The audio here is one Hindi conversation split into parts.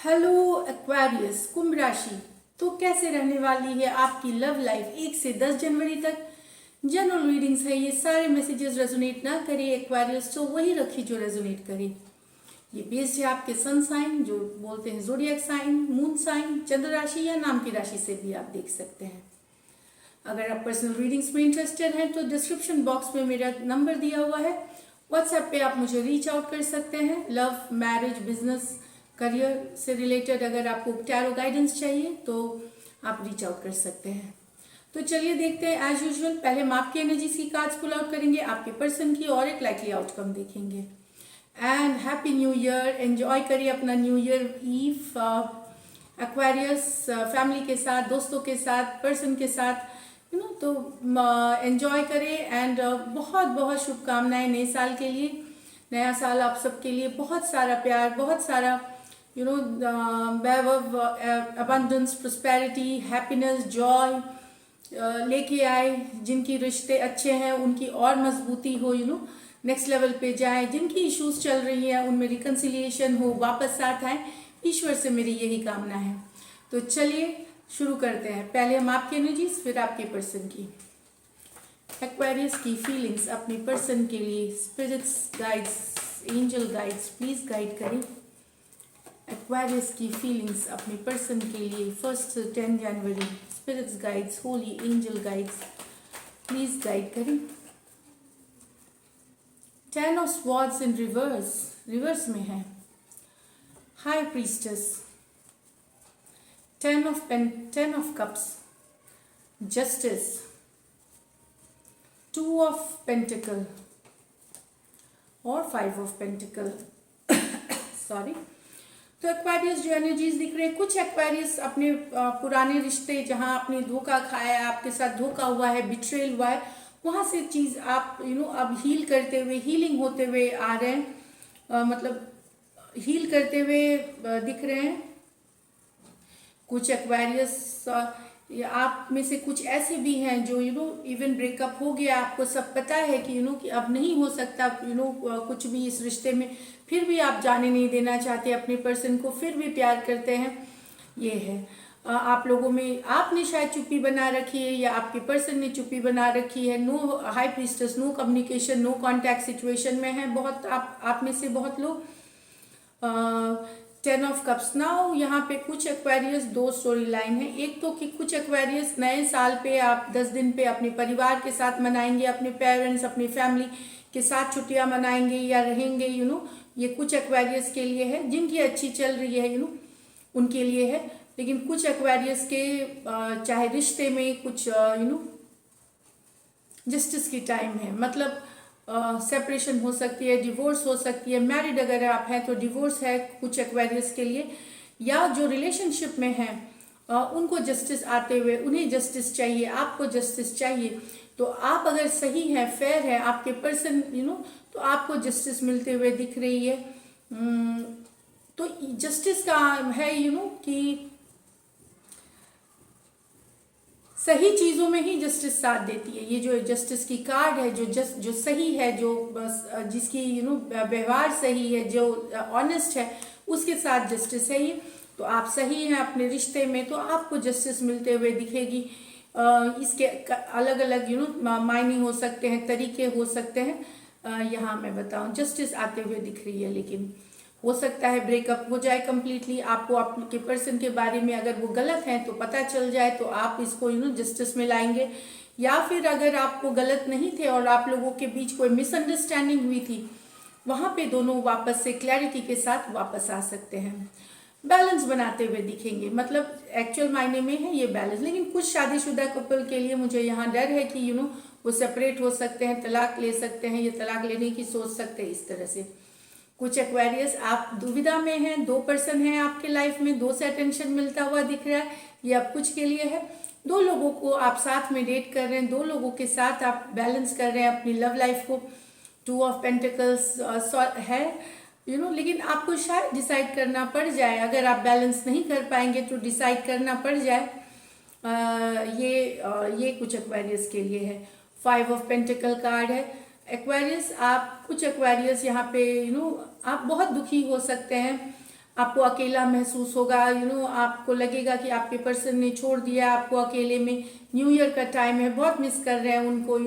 हेलो एक्वेरियस कुंभ राशि। तो कैसे रहने वाली है आपकी लव लाइफ 1 से 10 जनवरी तक। जनरल रीडिंग्स है, ये सारे मैसेजेस रेजोनेट ना करे एक्वेरियस तो वही रखिए जो रेजोनेट करे। ये बेस्ड है आपके सन साइन, जो बोलते हैं जोडियक साइन, मून साइन, चंद्र राशि या नाम की राशि से भी आप देख सकते हैं। अगर आप पर्सनल रीडिंग्स में इंटरेस्टेड हैं तो डिस्क्रिप्शन बॉक्स में मेरा नंबर दिया हुआ है। व्हाट्सएप पे आप मुझे रीच आउट कर सकते हैं। लव, मैरिज, बिजनेस, करियर से रिलेटेड अगर आपको टैरो गाइडेंस चाहिए तो आप रीच आउट कर सकते हैं। तो चलिए देखते हैं एज यूजुअल। पहले हम आपकी एनर्जीज की कार्ड्स पुल आउट करेंगे, आपके पर्सन की, और एक लाइकली आउटकम देखेंगे। And happy new year. Enjoy करिए अपना new year eve Aquarius family के साथ, दोस्तों के साथ, पर्सन के साथ, तो एंजॉय करें। एंड बहुत बहुत शुभकामनाएं नए साल के लिए। नया साल आप सबके लिए बहुत सारा प्यार, बहुत सारा वैभव, अबंडेंस, प्रोस्पेरिटी, हैप्पीनेस, जॉय लेके आए। जिनकी रिश्ते अच्छे हैं उनकी और मजबूती हो, नेक्स्ट लेवल पे जाए। जिनकी इश्यूज चल रही है उनमें रिकन्सिलिएशन हो, वापस साथ आए। ईश्वर से मेरी यही कामना है। तो चलिए शुरू करते हैं। पहले हम आपकी एनर्जीज, फिर आपके पर्सन की। एक्वेरियस की फीलिंग्स अपनी पर्सन के लिए। Spirits, guides, angel guides please guide करें। एक्वेरियस की फीलिंग्स अपने पर्सन के लिए 1 से 10 जनवरी। Spirits, guides, holy angel guides please guide करें। 10 of swords in reverse, reverse में है। High priestess, 10 of cups, justice, 2 of pentacle और 5 ऑफ पेंटिकल। सॉरी। तो एक्वेरियस जो एनर्जीज दिख रहे हैं, कुछ एक्वेरियस अपने पुराने रिश्ते जहां आपने धोखा खाया है, आपके साथ धोखा हुआ है, बिट्रेल हुआ है, वहां से चीज आप अब हील करते हुए, हीलिंग होते हुए आ रहे हैं। मतलब हील करते हुए दिख रहे हैं। कुछ एक्वेरियस आप में से कुछ ऐसे भी हैं जो इवन ब्रेकअप हो गया, आपको सब पता है कि कि अब नहीं हो सकता कुछ भी इस रिश्ते में, फिर भी आप जाने नहीं देना चाहते अपने पर्सन को, फिर भी प्यार करते हैं। ये है आप लोगों में, आपने शायद चुप्पी बना रखी है या आपके पर्सन ने चुप्पी बना रखी है। No high priestess, no communication, no contact situation में है बहुत आप में से बहुत लोग। 10 ऑफ कप्स। नाउ यहाँ पे कुछ एक्वेरियस, 2 स्टोरी लाइन है। एक तो कि कुछ एक्वेरियस नए साल पे आप 10 दिन पे अपने परिवार के साथ मनाएंगे, अपने पेरेंट्स, अपनी फैमिली के साथ छुट्टियां मनाएंगे या रहेंगे। ये कुछ एक्वेरियस के लिए है। जिनकी अच्छी चल रही है उनके लिए है। लेकिन कुछ एक्वेरियस के चाहे रिश्ते में कुछ जस्टिस की टाइम है। मतलब सेपरेशन हो सकती है, डिवोर्स हो सकती है। मैरिड अगर आप हैं तो डिवोर्स है कुछ एक्वेरियस के लिए, या जो रिलेशनशिप में हैं उनको जस्टिस आते हुए, उन्हें जस्टिस चाहिए, आपको जस्टिस चाहिए। तो आप अगर सही है, फेयर है, आपके पर्सन तो आपको जस्टिस मिलते हुए दिख रही है। तो जस्टिस का है कि सही चीजों में ही जस्टिस साथ देती है। ये जो जस्टिस की कार्ड है, जो सही है, जो बस जिसकी व्यवहार सही है, जो ऑनेस्ट है, उसके साथ जस्टिस है ये। तो आप सही हैं अपने रिश्ते में तो आपको जस्टिस मिलते हुए दिखेगी। इसके अलग अलग मायने हो सकते हैं, तरीके हो सकते हैं। यहाँ मैं बताऊं जस्टिस आते हुए दिख रही है। लेकिन हो सकता है ब्रेकअप हो जाए कंप्लीटली, आपको आपके पर्सन के बारे में अगर वो गलत है तो पता चल जाए, तो आप इसको जस्टिस में लाएंगे। या फिर अगर आपको गलत नहीं थे और आप लोगों के बीच कोई मिसअंडरस्टैंडिंग हुई थी, वहां पे दोनों वापस से क्लैरिटी के साथ वापस आ सकते हैं, बैलेंस बनाते हुए दिखेंगे। मतलब एक्चुअल मायने में है ये बैलेंस। लेकिन कुछ शादीशुदा कपल के लिए मुझे यहाँ डर है कि वो सेपरेट हो सकते हैं, तलाक ले सकते हैं, या तलाक लेने की सोच सकते हैं इस तरह से। कुछ एक्वेरियस आप दुविधा में हैं, 2 पर्सन हैं आपके लाइफ में, 2 से अटेंशन मिलता हुआ दिख रहा है। ये अब कुछ के लिए है। 2 लोगों को आप साथ में डेट कर रहे हैं, 2 लोगों के साथ आप बैलेंस कर रहे हैं अपनी लव लाइफ को। 2 ऑफ पेंटिकल्स है लेकिन आपको शायद डिसाइड करना पड़ जाए। अगर आप बैलेंस नहीं कर पाएंगे तो डिसाइड करना पड़ जाए। ये कुछ एक्वेरियस के लिए है। 5 ऑफ पेंटिकल कार्ड है। एक्वेरियस, आप कुछ एक्वेरियस यहाँ पे आप बहुत दुखी हो सकते हैं। आपको अकेला महसूस होगा, आपको लगेगा कि आपके पर्सन ने छोड़ दिया आपको अकेले में। न्यू ईयर का टाइम है, बहुत मिस कर रहे हैं उनको,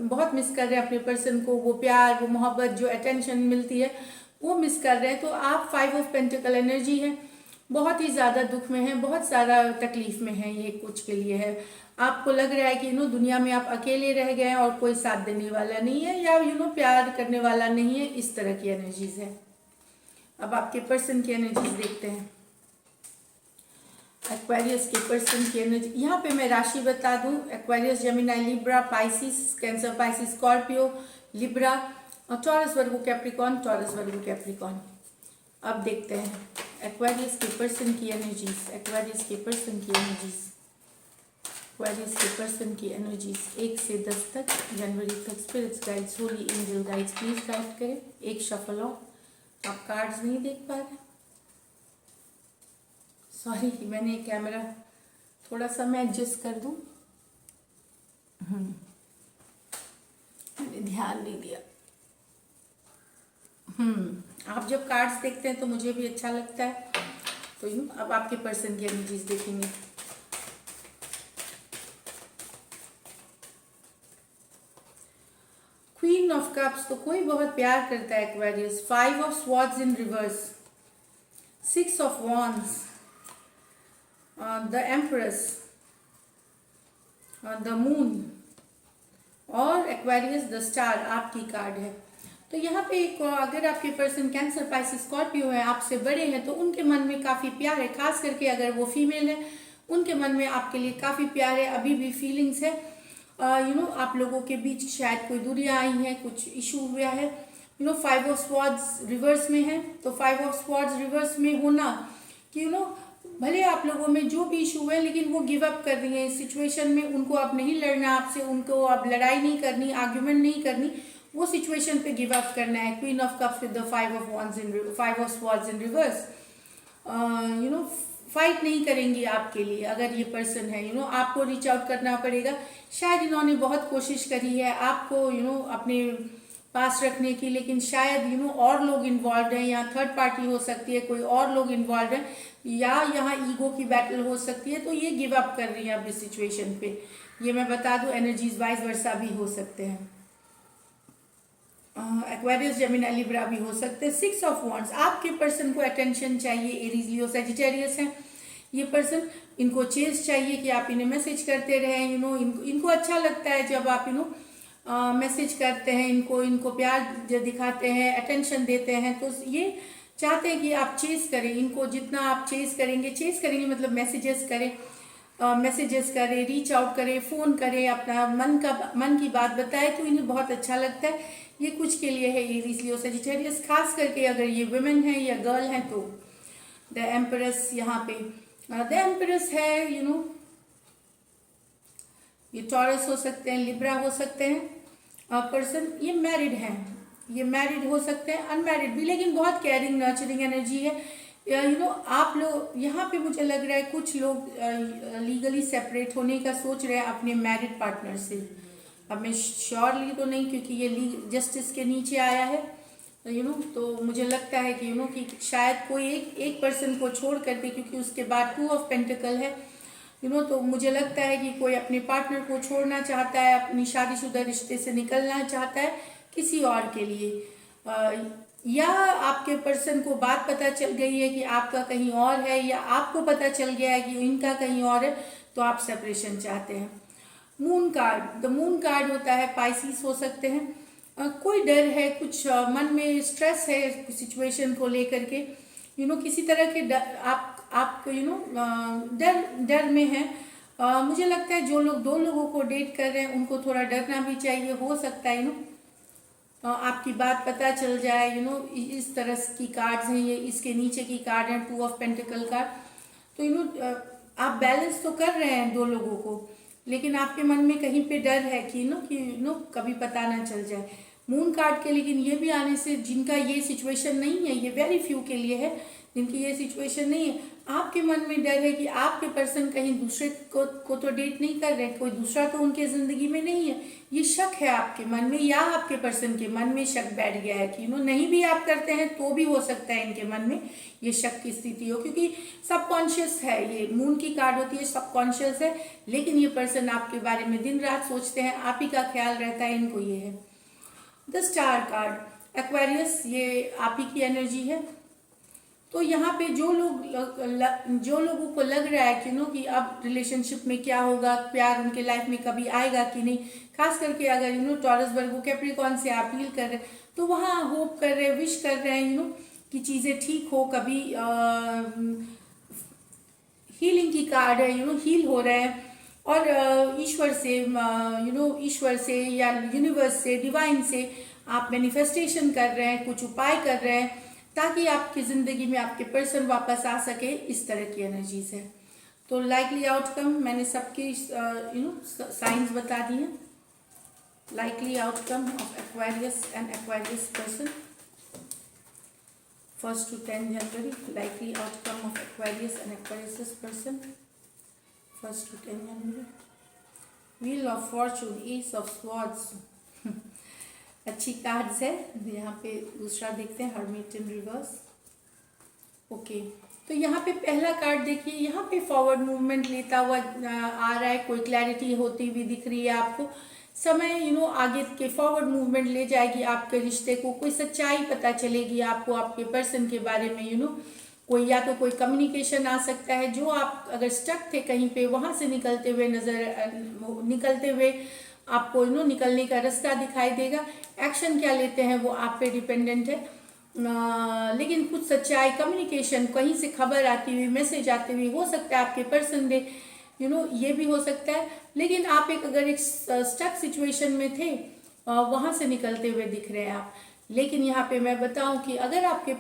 बहुत मिस कर रहे हैं अपने पर्सन को, वो प्यार, वो मोहब्बत, जो अटेंशन मिलती है वो मिस कर रहे हैं। तो आप 5 ऑफ पेंटिकल एनर्जी है, बहुत ही ज़्यादा दुख में है, बहुत सारा तकलीफ में है, ये कुछ के लिए है। आपको लग रहा है कि दुनिया में आप अकेले रह गए हैं और कोई साथ देने वाला नहीं है, या प्यार करने वाला नहीं है, इस तरह की एनर्जीज है। अब आपके पर्सन की एनर्जीज देखते हैं। एक्वेरियस के पर्सन की एनर्जी, यहाँ पे मैं राशि बता दूं, Aquarius, Gemini, Libra, Pisces, Cancer, Pisces, Scorpio, Libra और Taurus, Virgo, Capricorn, Taurus, Virgo, Capricorn. अब देखते हैं एक्वेरियस के पर्सन की एनर्जीज, एक्वेरियस के पर्सन की एनर्जीज, एक्वेरियस के पर्सन की एनर्जीज 1 से 10 तक, जनवरी तक। Spirits guides, holy angel guides, please guide करें। एक शफल ऑफ, आप कार्ड्स नहीं देख पा रहे, सॉरी, मैंने कैमरा थोड़ा सा मैं एडजस्ट कर दूं, मैंने ध्यान नहीं दिया। आप जब कार्ड्स देखते हैं तो मुझे भी अच्छा लगता है। तो अब आपके पर्सन की एनर्जीज देखेंगे। क्वीन ऑफ कप्स, तो कोई बहुत प्यार करता है Aquarius. 5 of swords in reverse, 6 of wands, the empress, the moon और एक्वेरियस द स्टार आपकी कार्ड है। तो यहाँ पे एक, अगर आपके पर्सन कैंसर, पाइसिस, स्कॉर्पियो है, आपसे बड़े हैं, तो उनके मन में काफ़ी प्यार है, खास करके अगर वो फीमेल है, उनके मन में आपके लिए काफ़ी प्यार है, अभी भी फीलिंग्स है। आप लोगों के बीच शायद कोई दूरियां आई हैं, कुछ इशू हुआ है। 5 ऑफ स्वॉर्ड्स रिवर्स में है, तो 5 ऑफ स्वॉर्ड्स रिवर्स में होना कि भले आप लोगों में जो भी इशू है, लेकिन वो गिव अप कर रही है इस सिचुएशन में। उनको अब नहीं लड़ना आपसे, उनको अब लड़ाई नहीं करनी, आर्ग्यूमेंट नहीं करनी, वो सिचुएशन पे गिव अप करना है। Queen of cups with the 5 of swords in reverse, fight नहीं करेंगी आपके लिए। अगर ये पर्सन है, आपको रीच आउट करना पड़ेगा। शायद इन्होंने बहुत कोशिश करी है आपको अपने पास रखने की, लेकिन शायद और लोग इन्वॉल्व हैं, या थर्ड पार्टी हो सकती है, कोई और लोग इन्वॉल्व हैं, या यहाँ ईगो की बैटल हो सकती है। तो ये गिव अप कर रही है अब इस सिचुएशन पे। ये मैं बता दूं, एनर्जीज वाइज वर्सा भी हो सकते हैं। एक्वेरियस, जेमिनी, लिब्रा भी हो सकते हैं। 6 ऑफ वॉन्ड्स, आपके पर्सन को अटेंशन चाहिए। एरीज, लियो, सजिटेरियस है ये पर्सन, इनको चेस चाहिए कि आप इन्हें मैसेज करते रहें। इनको अच्छा लगता है जब आप मैसेज करते हैं, इनको प्यार दिखाते हैं, अटेंशन देते हैं। तो ये चाहते हैं कि आप चेस करें इनको, जितना आप चेस करेंगे मतलब मैसेजेस करें, रीच आउट करें, फ़ोन करें, अपना मन की बात बताए, तो इन्हें बहुत अच्छा लगता है। ये कुछ के लिए है, एरीज, लियो, सजिटेरियस, खास करके अगर ये वुमेन है या गर्ल है। तो द एम्प्रेस, यहाँ पे द एम्प्रेस है, ये टॉरस हो सकते हैं, लिब्रा हो सकते हैं पर्सन। ये मैरिड हैं, ये मैरिड हो सकते हैं, अनमैरिड भी, लेकिन बहुत केयरिंग, नर्चरिंग एनर्जी है। आप लोग यहाँ पे, मुझे लग रहा है कुछ लोग लीगली सेपरेट होने का सोच रहे हैं अपने मैरिड पार्टनर से। अब मैं श्योरली तो नहीं, क्योंकि ये जस्टिस के नीचे आया है, तो मुझे लगता है कि कि शायद कोई एक पर्सन को छोड़ करके, क्योंकि उसके बाद 2 ऑफ पेंटिकल है, तो मुझे लगता है कि कोई अपने पार्टनर को छोड़ना चाहता है, अपनी शादीशुदा रिश्ते से निकलना चाहता है किसी और के लिए, या आपके पर्सन को बात पता चल गई है कि आपका कहीं और है, या आपको पता चल गया है कि इनका कहीं और है, तो आप सेपरेशन चाहते हैं। Moon card, the moon card होता है, पाइसिस हो सकते हैं। कोई डर है, कुछ मन में स्ट्रेस है सिचुएशन को लेकर के, किसी तरह के आप डर में है। मुझे लगता है जो लोग 2 लोगों को डेट कर रहे हैं, उनको थोड़ा डरना भी चाहिए। हो सकता है आपकी बात पता चल जाए, इस तरह की कार्ड्स हैं ये, इसके नीचे की कार्ड है 2 ऑफ पेंटिकल कार्ड। तो आप बैलेंस तो कर रहे हैं 2 लोगों को, लेकिन आपके मन में कहीं पे डर है कि कभी पता ना चल जाए। मून कार्ड के लेकिन ये भी आने से, जिनका ये सिचुएशन नहीं है, ये वेरी फ्यू के लिए है, जिनकी ये सिचुएशन नहीं है, आपके मन में डर है कि आपके पर्सन कहीं दूसरे को तो डेट नहीं कर रहे, कोई दूसरा तो उनके ज़िंदगी में नहीं है, ये शक है आपके मन में, या आपके पर्सन के मन में शक बैठ गया है कि नहीं भी आप करते हैं तो भी हो सकता है इनके मन में ये शक की स्थिति हो, क्योंकि सबकॉन्शियस है, ये मून की कार्ड होती है, सबकॉन्शियस है, लेकिन ये पर्सन आपके बारे में दिन रात सोचते हैं, आप ही का ख्याल रहता है, इनको ये है। द स्टार कार्ड, एक्वेरियस, ये आप ही की एनर्जी है। तो यहाँ पे जो लोगों को लग रहा है कि अब रिलेशनशिप में क्या होगा, प्यार उनके लाइफ में कभी आएगा कि नहीं, खास करके अगर टॉरस वर्गो कैप्रिकॉर्न से आप डील कर रहे हैं तो वहाँ होप कर रहे हैं, विश कर रहे हैं कि चीज़ें ठीक हो, कभी हीलिंग की कार्ड है, हील हो रहे हैं, और ईश्वर से या यूनिवर्स से, डिवाइन से आप मैनिफेस्टेशन कर रहे हैं, कुछ उपाय कर रहे हैं ताकि आपकी ज़िंदगी में आपके पर्सन वापस आ सके, इस तरह की एनर्जीज है। तो लाइकली आउटकम मैंने सबके साइंस बता दिए। Likely outcome of Aquarius and Aquarius person 1st to 10 January, likely outcome of Aquarius and Aquarius person 1st to 10 January. Wheel of Fortune, Ace of Swords अच्छी कार्ड्स है। यहाँ पे दूसरा देखते हैं, हर्मिट इन रिवर्स। ओके, तो यहाँ पे पहला कार्ड देखिए, यहाँ पे फॉरवर्ड मूवमेंट लेता हुआ आ रहा है, कोई क्लैरिटी होती हुई दिख रही है आपको। समय आगे के फॉरवर्ड मूवमेंट ले जाएगी आपके रिश्ते को, कोई सच्चाई पता चलेगी आपको आपके पर्सन के बारे में। कोई या तो कोई कम्युनिकेशन आ सकता है, जो आप अगर स्टक थे कहीं पे वहाँ से निकलते हुए आपको निकलने का रास्ता दिखाई देगा। एक्शन क्या लेते हैं वो आप पे डिपेंडेंट है, लेकिन कुछ सच्चाई, कम्युनिकेशन, कहीं से खबर आती हुई, मैसेज आते हुए हो सकता है आपके पर्सन दे, ये भी हो सकता है। लेकिन आप अगर एक स्टक सिचुएशन में थे, वहाँ से निकलते हुए दिख रहे हैं आप। लेकिन यहाँ पे मैं बताऊं कि अगर आपके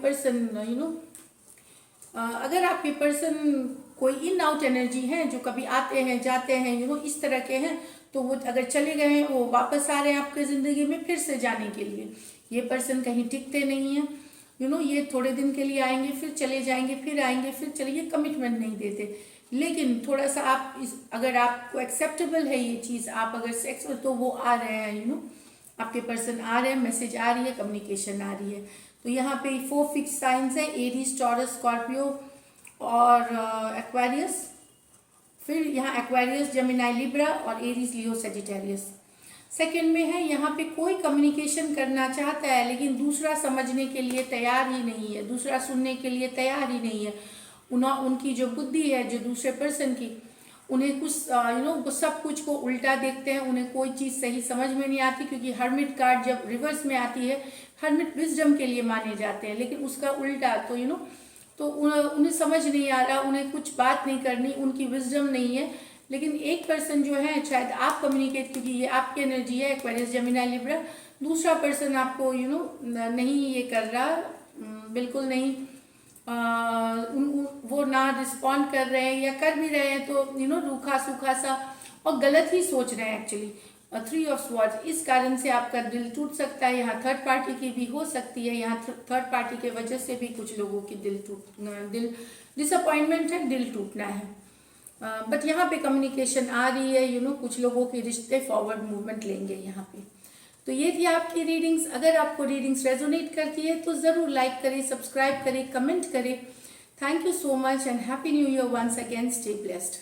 पर्सन कोई इन आउट एनर्जी है, जो कभी आते हैं जाते हैं, इस तरह के हैं, तो वो अगर चले गए हैं, वो वापस आ रहे हैं आपके ज़िंदगी में फिर से जाने के लिए। ये पर्सन कहीं टिकते नहीं हैं, ये थोड़े दिन के लिए आएंगे, फिर चले जाएंगे, फिर आएंगे, फिर चले, ये कमिटमेंट नहीं देते। लेकिन थोड़ा सा आप अगर आपको एक्सेप्टेबल है ये चीज़, आप अगर सेक्स, तो वो आ रहे हैं, आपके पर्सन आ रहे हैं, मैसेज आ रही है, कम्युनिकेशन आ रही है। तो यहाँ पे 4 फिक्स साइंस है, एरीज, टॉरस, स्कॉर्पियो और एक्वेरियस। फिर यहाँ एक्वेरियस, जेमिनाई, लिब्रा और एरीज, लियो, सेजिटेरियस। सेकंड में है, यहाँ पे कोई कम्युनिकेशन करना चाहता है लेकिन दूसरा समझने के लिए तैयार ही नहीं है, दूसरा सुनने के लिए तैयार ही नहीं है। उनकी जो बुद्धि है, जो दूसरे पर्सन की, उन्हें कुछ सब कुछ को उल्टा देखते हैं, उन्हें कोई चीज़ सही समझ में नहीं आती, क्योंकि हर्मिट कार्ड जब रिवर्स में आती है, हर्मिट विजडम के लिए माने जाते हैं, लेकिन उसका उल्टा तो उन्हें समझ नहीं आ रहा, उन्हें कुछ बात नहीं करनी, उनकी विजडम नहीं है। लेकिन एक पर्सन जो है, शायद आप कम्युनिकेट, क्योंकि ये आपकी एनर्जी है, एक्वेरियस, जेमिनी, लिब्रा, दूसरा पर्सन आपको नहीं ये कर रहा, बिल्कुल नहीं, वो ना रिस्पॉन्ड कर रहे हैं, या कर भी रहे हैं तो रूखा सूखा सा और गलत ही सोच रहे हैं एक्चुअली। 3 ऑफ स्वॉर्ड्स, इस कारण से आपका दिल टूट सकता है। यहाँ थर्ड पार्टी की भी हो सकती है, यहाँ थर्ड पार्टी के वजह से भी कुछ लोगों की दिल डिसअपॉइंटमेंट है, दिल टूटना है। बट यहाँ पे कम्युनिकेशन आ रही है, कुछ लोगों के रिश्ते फॉरवर्ड मूवमेंट लेंगे यहाँ पे। तो ये थी आपकी रीडिंग्स। अगर आपको रीडिंग्स रेजोनेट करती है तो ज़रूर लाइक करें, सब्सक्राइब करें, कमेंट करें। Thank you so much and happy new year once again. Stay blessed.